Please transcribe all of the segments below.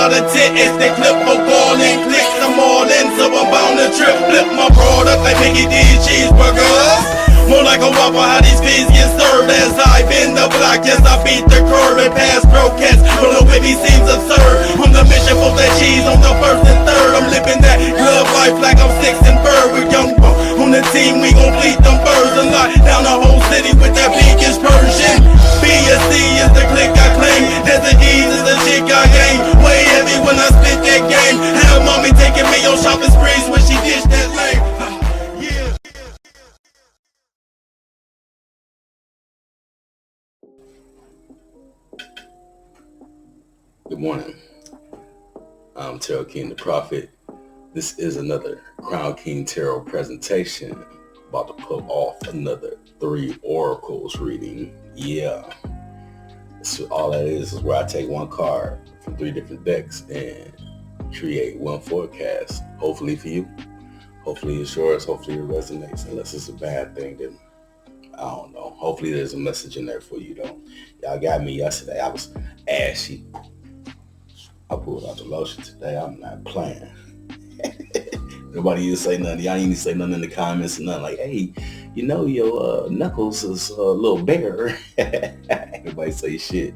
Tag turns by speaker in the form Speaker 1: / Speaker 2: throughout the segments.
Speaker 1: lot of titties, they clip for calling clicks. I'm all in, so I'm bound to trip. Flip my product like Mickey D's cheeseburgers. More like a Waffle, how these fees get served. As I bend the block, yes, I beat the curve and pass croquettes. But the whippy seems absurd. On the mission for that cheese on the first and third. I'm living that glove life like I'm six and bird. With young buck on the team, we gon' bleed them birds and lock down the whole city with that pinkish Persian. B and C is the click I claim. Desert Ease is the chick I game. Way heavy when I spit that game. Have mommy taking me on shopping sprees when she dish that lame. Yeah.
Speaker 2: Good morning. I'm Tarot King the Prophet. This is another Crown King Tarot presentation. About to pull off another 3 oracles reading. Yeah. So all that is where I take one card from 3 different decks and create one forecast. Hopefully for you. Hopefully it's yours. Hopefully it resonates. Unless it's a bad thing, then I don't know. Hopefully there's a message in there for you though. Y'all got me yesterday. I was ashy. I pulled out the lotion today. I'm not playing. Nobody even say nothing. Y'all ain't even say nothing in the comments or nothing like, hey, you know your knuckles is a little bare. Nobody say shit.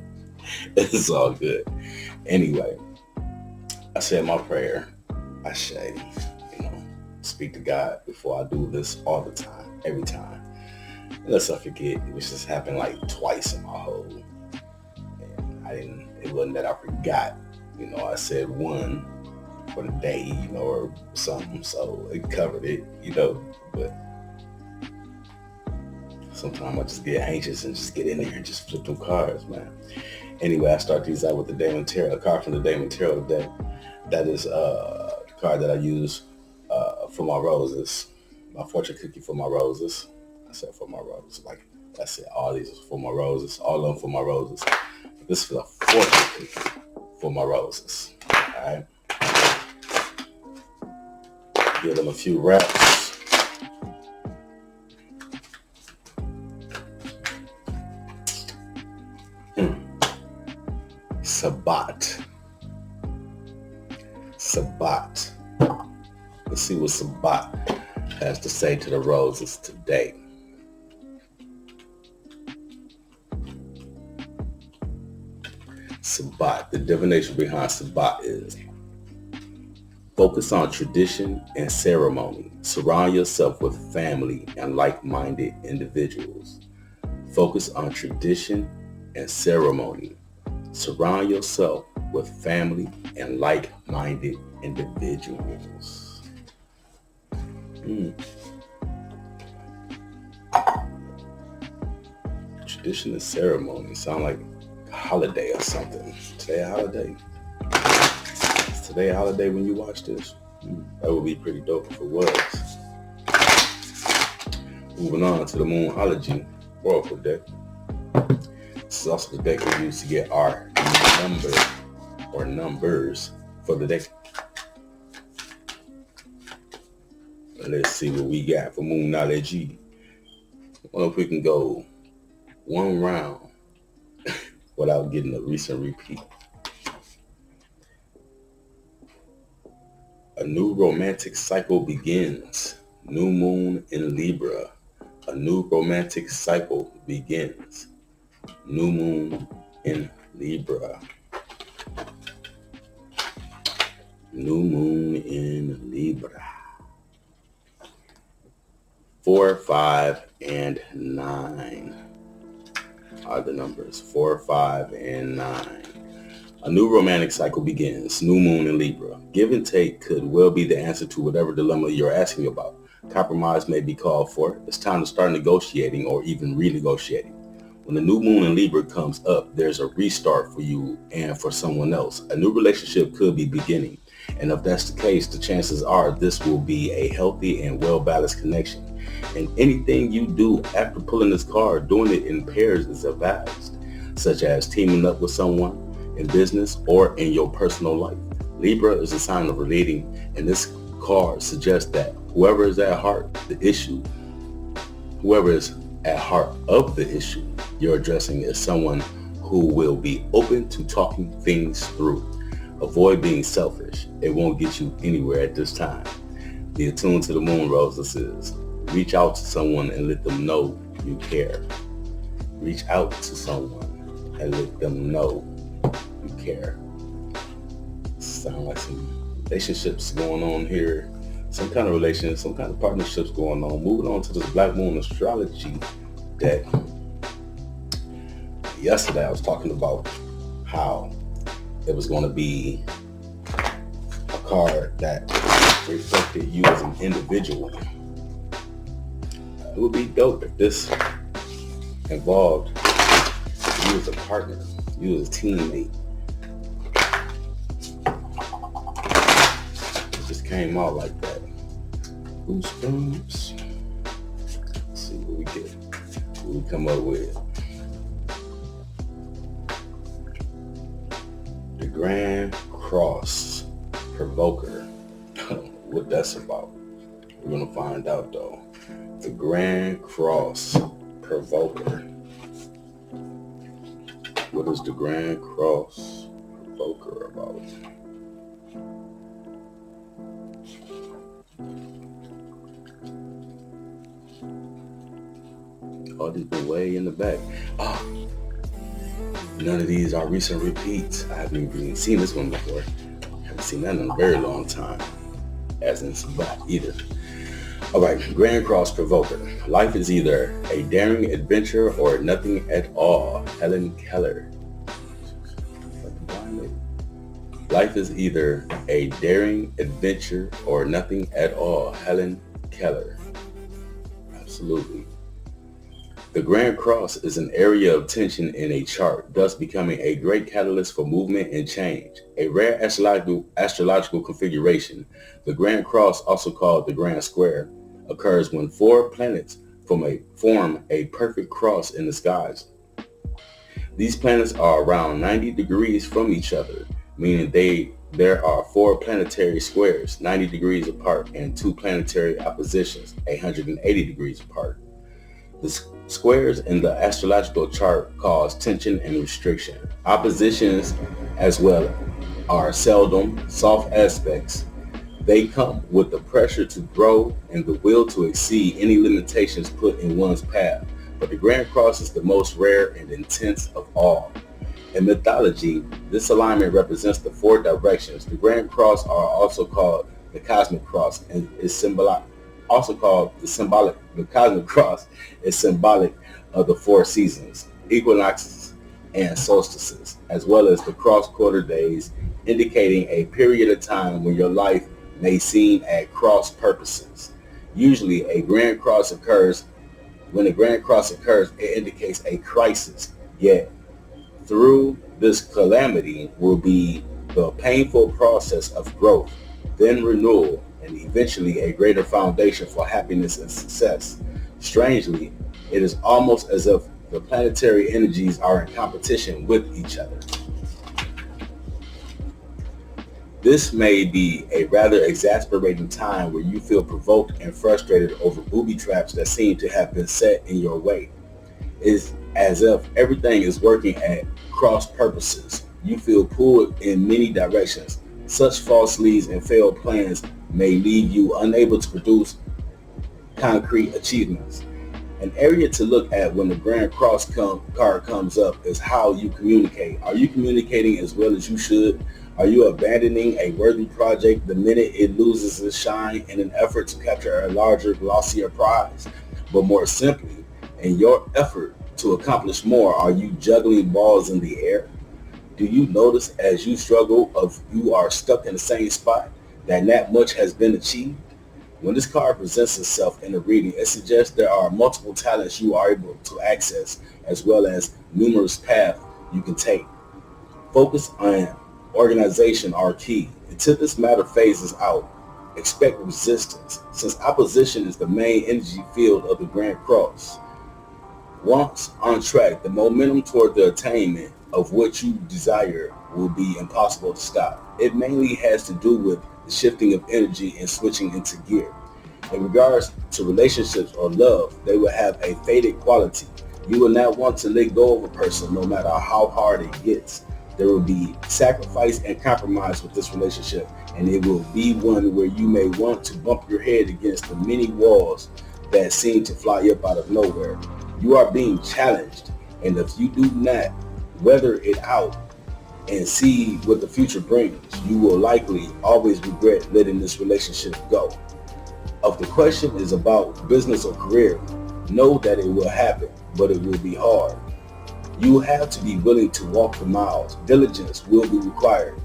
Speaker 2: It's all good. Anyway, I said my prayer. I say, speak to God before I do this all the time, every time. Unless I forget, which just happened like twice in my whole. And it wasn't that I forgot. I said one for the day, or something, so it covered it, but sometimes I just get anxious and just get in there and just flip them cards, man. Anyway, I start these out with the Damon Tarot, a card from the Damon Tarot deck. That is the card that I use for my roses, my fortune cookie for my roses. I said for my roses, like I said, all these are for my roses, all of them for my roses. This is a fortune cookie for my roses. All right. Give them a few wraps. Sabbat. Let's see what Sabbat has to say to the roses today. Sabbat. The divination behind Sabbat is focus on tradition and ceremony. Surround yourself with family and like-minded individuals. Focus on tradition and ceremony. Surround yourself with family and like-minded individuals. Tradition and ceremony sound like a holiday or something. Today a holiday? Is today a holiday when you watch this? That would be pretty dope if it was. Moving on to the Moonology Oracle deck. This is also the deck we use to get our number or numbers for the day. Let's see what we got for Moonology. I wonder if we can go one round without getting a recent repeat. A new romantic cycle begins. New moon in Libra. A new romantic cycle begins. New moon in Libra. New moon in Libra. 4, 5, and 9 are the numbers. 4, 5, and 9. A new romantic cycle begins. New moon in Libra. Give and take could well be the answer to whatever dilemma you're asking about. Compromise may be called for. It's time to start negotiating or even renegotiating. When the new moon in Libra comes up, there's a restart for you and for someone else. A new relationship could be beginning. And if that's the case, the chances are this will be a healthy and well-balanced connection. And anything you do after pulling this card, doing it in pairs is advised, such as teaming up with someone in business or in your personal life. Libra is a sign of relating, and this card suggests that whoever is at heart of the issue you're addressing is someone who will be open to talking things through. Avoid being selfish. It won't get you anywhere at this time. Be attuned to the moon, Roses. Reach out to someone and let them know you care. Reach out to someone and let them know you care. Sound like some relationships going on here. Some kind of relations, some kind of partnerships going on. Moving on to this Black Moon astrology deck. Yesterday I was talking about how it was going to be a card that reflected you as an individual. It would be dope if this involved you as a partner, you as a teammate. It just came out like that. Goosebumps. Let's see what we get. What we come up with. The Grand Cross Provoker. What that's about. We're going to find out though. The Grand Cross Provoker. What is the Grand Cross Provoker about? Oh, these been way in the back. None of these are recent repeats. I haven't even seen this one before. I haven't seen that in a very long time. As in Sabbath either. Alright, Grand Cross Provoker. Life is either a daring adventure or nothing at all. Helen Keller. Life is either a daring adventure or nothing at all. Helen Keller. Absolutely. The Grand Cross is an area of tension in a chart, thus becoming a great catalyst for movement and change. A rare astrological configuration, the Grand Cross, also called the Grand Square, occurs when 4 planets form a perfect cross in the skies. These planets are around 90 degrees from each other, meaning there are 4 planetary squares 90 degrees apart and 2 planetary oppositions 180 degrees apart. The squares in the astrological chart cause tension and restriction. Oppositions as well are seldom soft aspects. They come with the pressure to grow and the will to exceed any limitations put in one's path. But the Grand Cross is the most rare and intense of all. In mythology, this alignment represents the 4 directions. The Grand Cross are also called the Cosmic Cross and is symbolic. Also called the Cosmic Cross is symbolic of the 4 seasons, equinoxes, and solstices, as well as the cross-quarter days, indicating a period of time when your life may seem at cross purposes. Usually, a Grand Cross occurs. When a Grand Cross occurs, it indicates a crisis. Yet, through this calamity will be the painful process of growth, then renewal, and eventually a greater foundation for happiness and success. Strangely, it is almost as if the planetary energies are in competition with each other. This may be a rather exasperating time where you feel provoked and frustrated over booby traps that seem to have been set in your way. It's as if everything is working at cross purposes. You feel pulled in many directions. Such false leads and failed plans may leave you unable to produce concrete achievements. An area to look at when the Grand Cross card comes up is how you communicate. Are you communicating as well as you should? Are you abandoning a worthy project the minute it loses its shine in an effort to capture a larger, glossier prize? But more simply, in your effort to accomplish more, are you juggling balls in the air? Do you notice as you struggle if you are stuck in the same spot that not much has been achieved? When this card presents itself in a reading, it suggests there are multiple talents you are able to access, as well as numerous paths you can take. Focus on organization are key. Until this matter phases out, expect resistance, since opposition is the main energy field of the Grand Cross. Once on track, the momentum toward the attainment of what you desire will be impossible to stop. It mainly has to do with the shifting of energy and switching into gear. In regards to relationships or love, they will have a faded quality. You will not want to let go of a person no matter how hard it gets.
Speaker 3: There will be sacrifice and compromise with this relationship, and it will be one where you may want to bump your head against the many walls that seem to fly up out of nowhere. You are being challenged, and if you do not weather it out and see what the future brings, you will likely always regret letting this relationship go. If the question is about business or career, know that it will happen, but it will be hard. You will have to be willing to walk the miles. Diligence will be required.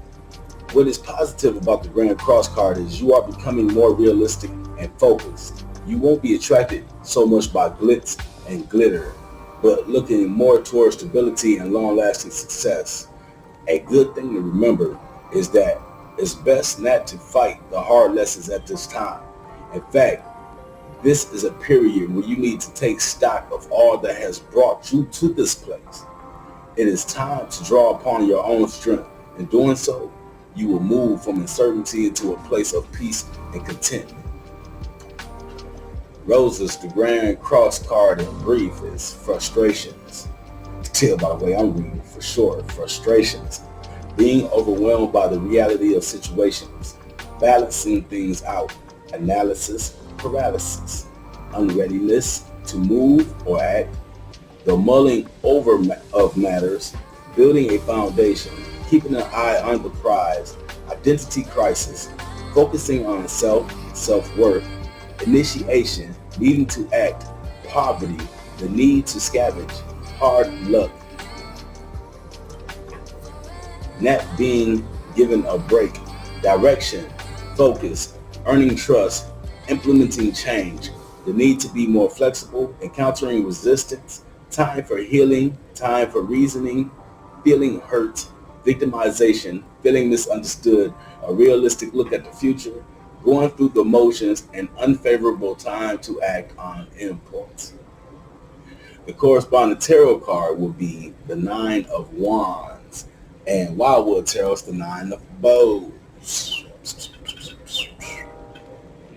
Speaker 3: What is positive about the Grand Cross card is you are becoming more realistic and focused. You won't be attracted so much by glitz and glitter, but looking more towards stability and long-lasting success. A good thing to remember is that it's best not to fight the hard lessons at this time. In fact, this is a period where you need to take stock of all that has brought you to this place. It is time to draw upon your own strength. In doing so, you will move from uncertainty into a place of peace and contentment. Roses, the Grand Cross card in brief is frustrations. Tell by the way I'm reading for sure, frustrations. Being overwhelmed by the reality of situations. Balancing things out. Analysis, paralysis. Unreadiness to move or act. The mulling over of matters. Building a foundation. Keeping an eye on the prize. Identity crisis. Focusing on self-worth. Initiation, needing to act. Poverty, the need to scavenge. Hard luck. Not being given a break. Direction, focus, earning trust, implementing change. The need to be more flexible, encountering resistance. Time for healing, time for reasoning, feeling hurt, victimization, feeling misunderstood, a realistic look at the future, going through the motions, and unfavorable time to act on impulse. The corresponding tarot card will be the Nine of Wands, and Wildwood Tarot is the Nine of Bows.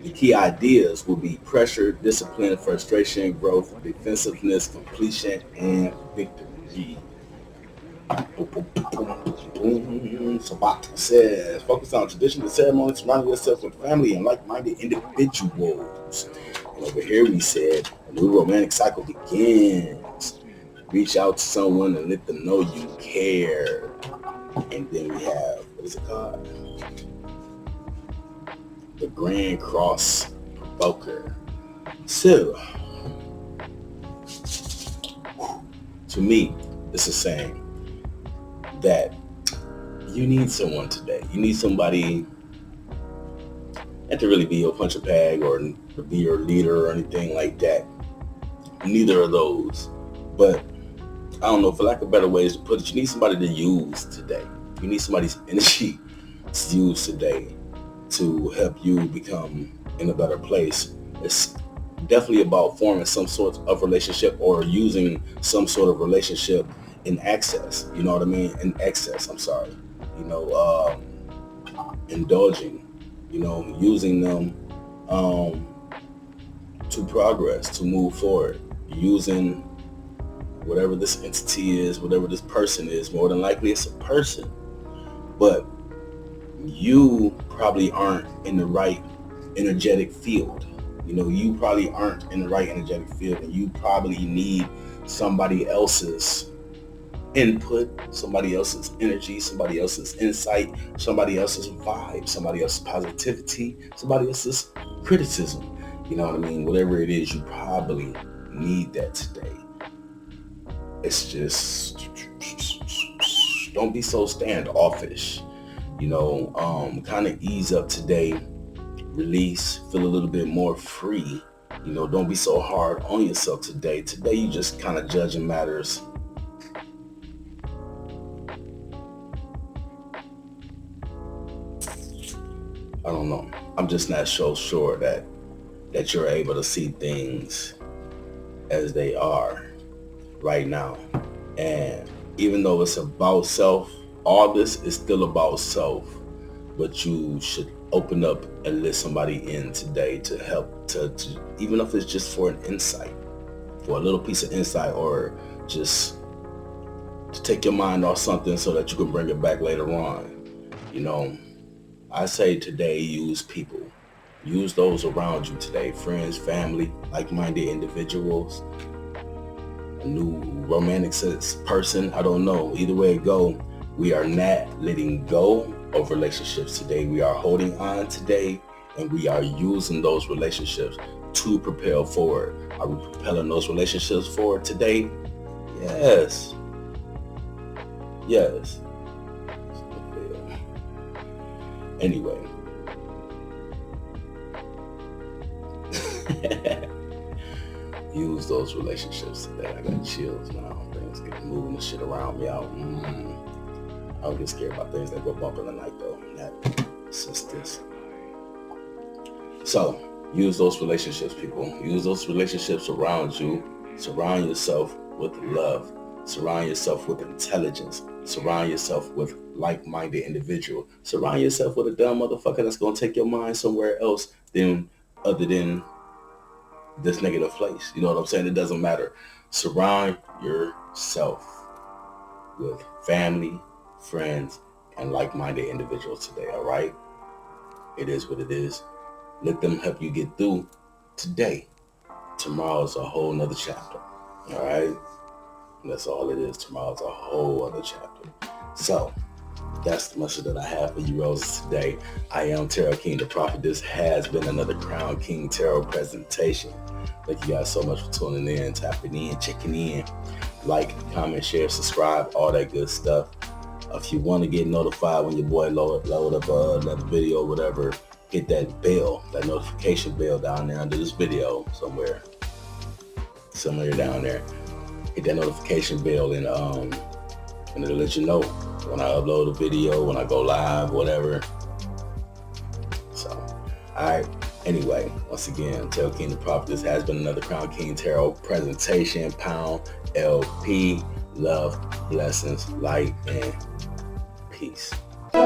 Speaker 3: The key ideas will be pressure, discipline, frustration, growth, defensiveness, completion, and victory. Sabat says, focus on traditional ceremonies, surrounding yourself with family and like-minded individuals. And over here we said, a new romantic cycle begins. Reach out to someone and let them know you care. And then we have, what is it called? The Grand Cross Provoker. So, to me, this is saying that you need someone today. You need somebody, not to really be your punch a bag or be your leader or anything like that. Neither of those. But I don't know, for lack of better ways to put it, you need somebody to use today. You need somebody's energy to use today to help you become in a better place. It's definitely about forming some sort of relationship or using some sort of relationship in excess, you know what I mean? In excess, I'm sorry. You know, indulging, you know, using them to progress, to move forward, using whatever this entity is, whatever this person is. More than likely it's a person, but you probably aren't in the right energetic field. You know, you probably aren't in the right energetic field, and you probably need somebody else's input, somebody else's energy, somebody else's insight, somebody else's vibe, somebody else's positivity, somebody else's criticism. You know what I mean? Whatever it is, you probably need that today. It's just, don't be so standoffish. You know, kind of ease up today, release, feel a little bit more free. You know, don't be so hard on yourself today. Today you just kind of judging matters. I don't know. I'm just not so sure that you're able to see things as they are right now. And even though it's about self, all this is still about self, but you should open up and let somebody in today to help, to even if it's just for an insight, for a little piece of insight, or just
Speaker 2: to take your mind off something so that you can bring it back later on. You know, I say today, use people. Use those around you today, friends, family, like-minded individuals, a new romantic person, I don't know. Either way it go, we are not letting go of relationships today. We are holding on today, and we are using those relationships to propel forward. Are we propelling those relationships forward today? Yes. Yes. Anyway. Use those relationships today. I got chills now. Things get moving the shit around me out. I don't get scared about things that go bump in the night though. Not since this. So use those relationships, people. Use those relationships around you. Surround yourself with love. Surround yourself with intelligence. Surround yourself with like-minded individual. Surround yourself with a dumb motherfucker that's gonna take your mind somewhere else other than this negative place. You know what I'm saying? It doesn't matter. Surround yourself with family, friends, and like-minded individuals today, all right? It is what it is. Let them help you get through today. Tomorrow's a whole nother chapter, all right? And that's all it is. Tomorrow's a whole other chapter. So that's the message that I have for you roses today. I am Tarot King the Prophet. This has been another Crown King Tarot presentation. Thank you guys so much for tuning in, tapping in, checking in. Like, comment, share, subscribe, all that good stuff. If you want to get notified when your boy load up another video or whatever, hit that bell, that notification bell down there under this video somewhere down there. Hit that notification bell and it'll let you know when I upload a video, when I go live, whatever. So, all right. Anyway, once again, Tarot King the Prophet. This has been another Crown King Tarot presentation. Pound LP. Love, blessings, light, and peace.
Speaker 4: Can't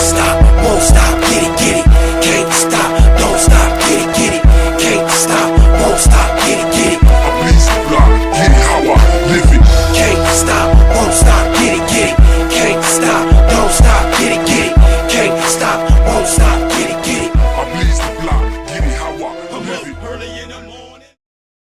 Speaker 4: stop, won't stop, get it. Can't stop, don't stop, get it. Can't stop, won't stop, get it.
Speaker 5: I please block, get it how I live it.
Speaker 4: Can't stop, won't stop, get it. Can't stop, don't stop, get it. Can't stop, won't stop, get it.
Speaker 5: I please block, get it how I
Speaker 1: I'm
Speaker 5: live
Speaker 1: up
Speaker 5: it.
Speaker 1: early in the morning.